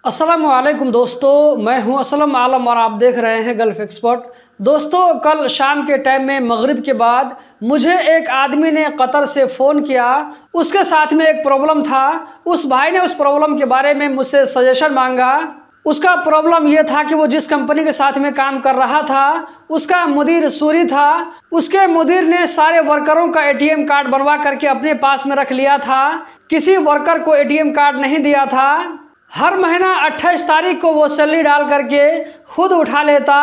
अस्सलाम वालेकुम दोस्तों, मैं हूं असलम आलम और आप देख रहे हैं गल्फ एक्सपर्ट। दोस्तों, कल शाम के टाइम में मगरिब के बाद मुझे एक आदमी ने कतर से फ़ोन किया। उसके साथ में एक प्रॉब्लम था। उस भाई ने उस प्रॉब्लम के बारे में मुझसे सजेशन मांगा। उसका प्रॉब्लम ये था कि वो जिस कंपनी के साथ में काम कर रहा था उसका मुदीर सूरी था। उसके मुदीर ने सारे वर्करों का एटीएम कार्ड बनवा करके अपने पास में रख लिया था। किसी वर्कर को एटीएम कार्ड नहीं दिया था। हर महीना 28 तारीख को वो सैलरी डाल करके खुद उठा लेता।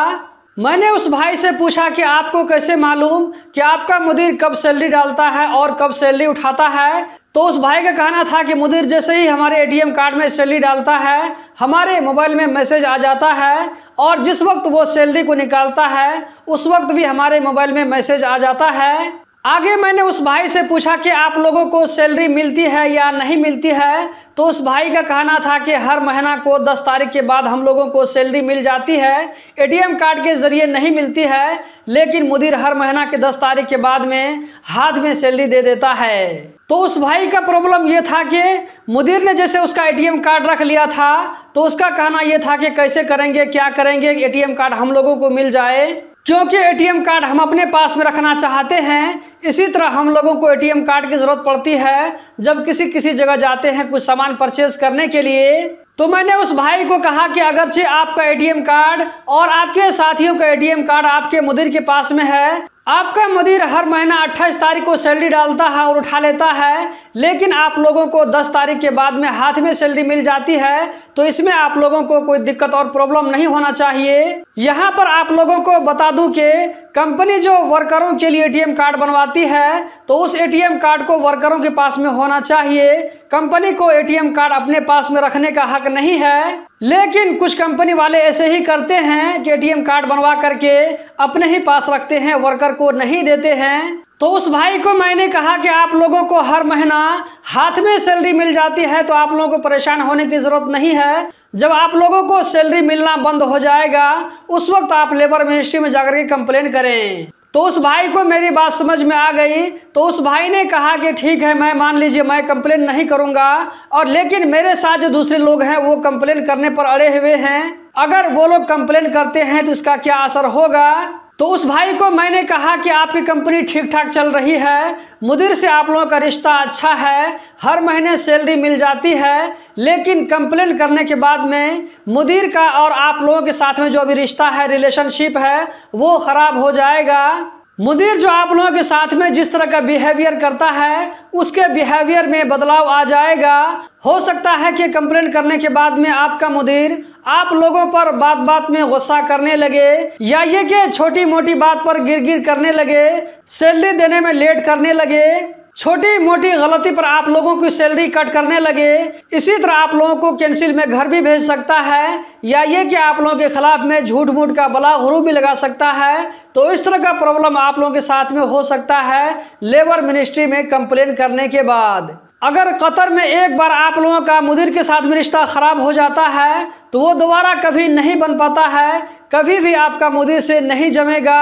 मैंने उस भाई से पूछा कि आपको कैसे मालूम कि आपका मुदीर कब सैलरी डालता है और कब सैलरी उठाता है। तो उस भाई का कहना था कि मुदीर जैसे ही हमारे एटीएम कार्ड में सैलरी डालता है हमारे मोबाइल में मैसेज आ जाता है और जिस वक्त वो सैलरी को निकालता है उस वक्त भी हमारे मोबाइल में मैसेज आ जाता है। आगे मैंने उस भाई से पूछा कि आप लोगों को सैलरी मिलती है या नहीं मिलती है। तो उस भाई का कहना था कि हर महीना को 10 तारीख के बाद हम लोगों को सैलरी मिल जाती है, एटीएम कार्ड के ज़रिए नहीं मिलती है, लेकिन मुदीर हर महीना के 10 तारीख के बाद में हाथ में सैलरी दे देता है। तो उस भाई का प्रॉब्लम ये था कि मुदीर ने जैसे उसका एटीएम कार्ड रख लिया था तो उसका कहना ये था कि कैसे करेंगे, क्या करेंगे, एटीएम कार्ड हम लोगों को मिल जाए, क्योंकि एटीएम कार्ड हम अपने पास में रखना चाहते हैं। इसी तरह हम लोगों को एटीएम कार्ड की ज़रूरत पड़ती है जब किसी जगह जाते हैं कुछ सामान परचेज करने के लिए। तो मैंने उस भाई को कहा कि अगरचे आपका एटीएम कार्ड और आपके साथियों का एटीएम कार्ड आपके मुदीर के पास में है, आपका मुदीर हर महीना 28 तारीख को सैलरी डालता है और उठा लेता है, लेकिन आप लोगों को 10 तारीख के बाद में हाथ में सैलरी मिल जाती है, तो इसमें आप लोगों को कोई दिक्कत और प्रॉब्लम नहीं होना चाहिए। यहाँ पर आप लोगों को बता दूं कि कंपनी जो वर्करों के लिए एटीएम कार्ड बनवाती है तो उस एटीएम कार्ड को वर्करों के पास में होना चाहिए। कंपनी को एटीएम कार्ड अपने पास में रखने का हक नहीं है, लेकिन कुछ कंपनी वाले ऐसे ही करते हैं कि एटीएम कार्ड बनवा करके अपने ही पास रखते हैं, वर्कर को नहीं देते हैं। तो उस भाई को मैंने कहा कि आप लोगों को हर महीना हाथ में सैलरी मिल जाती है तो आप लोगों को परेशान होने की ज़रूरत नहीं है। जब आप लोगों को सैलरी मिलना बंद हो जाएगा उस वक्त आप लेबर मिनिस्ट्री में जाकर के कंप्लेन करें। तो उस भाई को मेरी बात समझ में आ गई। तो उस भाई ने कहा कि ठीक है, मैं मान लीजिए मैं कंप्लेन नहीं करूंगा, और लेकिन मेरे साथ जो दूसरे लोग हैं वो कंप्लेन करने पर अड़े हुए हैं। अगर वो लोग कंप्लेन करते हैं तो इसका क्या असर होगा। तो उस भाई को मैंने कहा कि आपकी कंपनी ठीक ठाक चल रही है, मुदीर से आप लोगों का रिश्ता अच्छा है, हर महीने सैलरी मिल जाती है, लेकिन कंप्लेन करने के बाद में मुदीर का और आप लोगों के साथ में जो भी रिश्ता है, रिलेशनशिप है, वो ख़राब हो जाएगा। मुदीर जो आप लोगों के साथ में जिस तरह का बिहेवियर करता है उसके बिहेवियर में बदलाव आ जाएगा। हो सकता है कि कंप्लेन करने के बाद में आपका मुदीर आप लोगों पर बात बात में गुस्सा करने लगे, या ये कि छोटी मोटी बात पर गिर करने लगे, सैलरी देने में लेट करने लगे, छोटी मोटी गलती पर आप लोगों की सैलरी कट करने लगे। इसी तरह आप लोगों को कैंसिल में घर भी भेज सकता है, या ये कि आप लोगों के खिलाफ में झूठ मूठ का बला गुरू भी लगा सकता है। तो इस तरह का प्रॉब्लम आप लोगों के साथ में हो सकता है लेबर मिनिस्ट्री में कंप्लेन करने के बाद। अगर कतर में एक बार आप लोगों का मुदीर के साथ में रिश्ता खराब हो जाता है तो वो दोबारा कभी नहीं बन पाता है, कभी भी आपका मुदीर से नहीं जमेगा।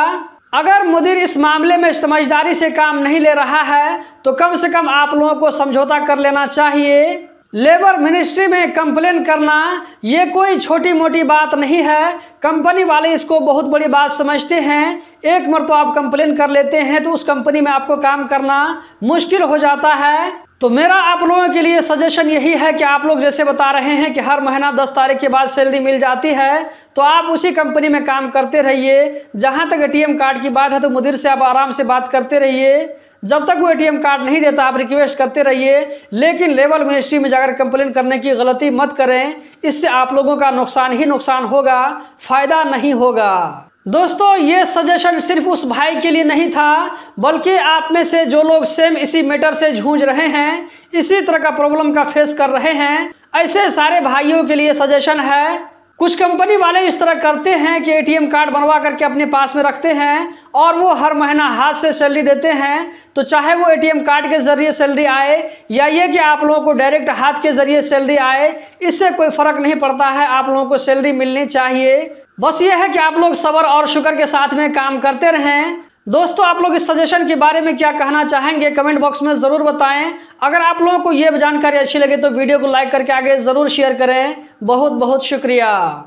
अगर मुदीर इस मामले में समझदारी से काम नहीं ले रहा है तो कम से कम आप लोगों को समझौता कर लेना चाहिए। लेबर मिनिस्ट्री में कंप्लेन करना ये कोई छोटी मोटी बात नहीं है। कंपनी वाले इसको बहुत बड़ी बात समझते हैं। एक मरतबा आप कंप्लेन कर लेते हैं तो उस कंपनी में आपको काम करना मुश्किल हो जाता है। तो मेरा आप लोगों के लिए सजेशन यही है कि आप लोग जैसे बता रहे हैं कि हर महीना 10 तारीख के बाद सैलरी मिल जाती है तो आप उसी कंपनी में काम करते रहिए। जहां तक एटीएम कार्ड की बात है तो मुदीर से आप आराम से बात करते रहिए। जब तक वो एटीएम कार्ड नहीं देता आप रिक्वेस्ट करते रहिए, लेकिन लेबर मिनिस्ट्री में जाकर कंप्लेन करने की गलती मत करें। इससे आप लोगों का नुकसान ही नुकसान होगा, फायदा नहीं होगा। दोस्तों, ये सजेशन सिर्फ उस भाई के लिए नहीं था, बल्कि आप में से जो लोग सेम इसी मैटर से जूझ रहे हैं, इसी तरह का प्रॉब्लम का फेस कर रहे हैं, ऐसे सारे भाइयों के लिए सजेशन है। कुछ कंपनी वाले इस तरह करते हैं कि एटीएम कार्ड बनवा करके अपने पास में रखते हैं और वो हर महीना हाथ से सैलरी देते हैं। तो चाहे वो एटीएम कार्ड के जरिए सैलरी आए या ये कि आप लोगों को डायरेक्ट हाथ के जरिए सैलरी आए, इससे कोई फर्क नहीं पड़ता है। आप लोगों को सैलरी मिलनी चाहिए। बस ये है कि आप लोग सब्र और शुक्र के साथ में काम करते रहें। दोस्तों आप लोग इस सजेशन के बारे में क्या कहना चाहेंगे कमेंट बॉक्स में ज़रूर बताएं। अगर आप लोगों को ये जानकारी अच्छी लगे तो वीडियो को लाइक करके आगे ज़रूर शेयर करें। बहुत बहुत शुक्रिया।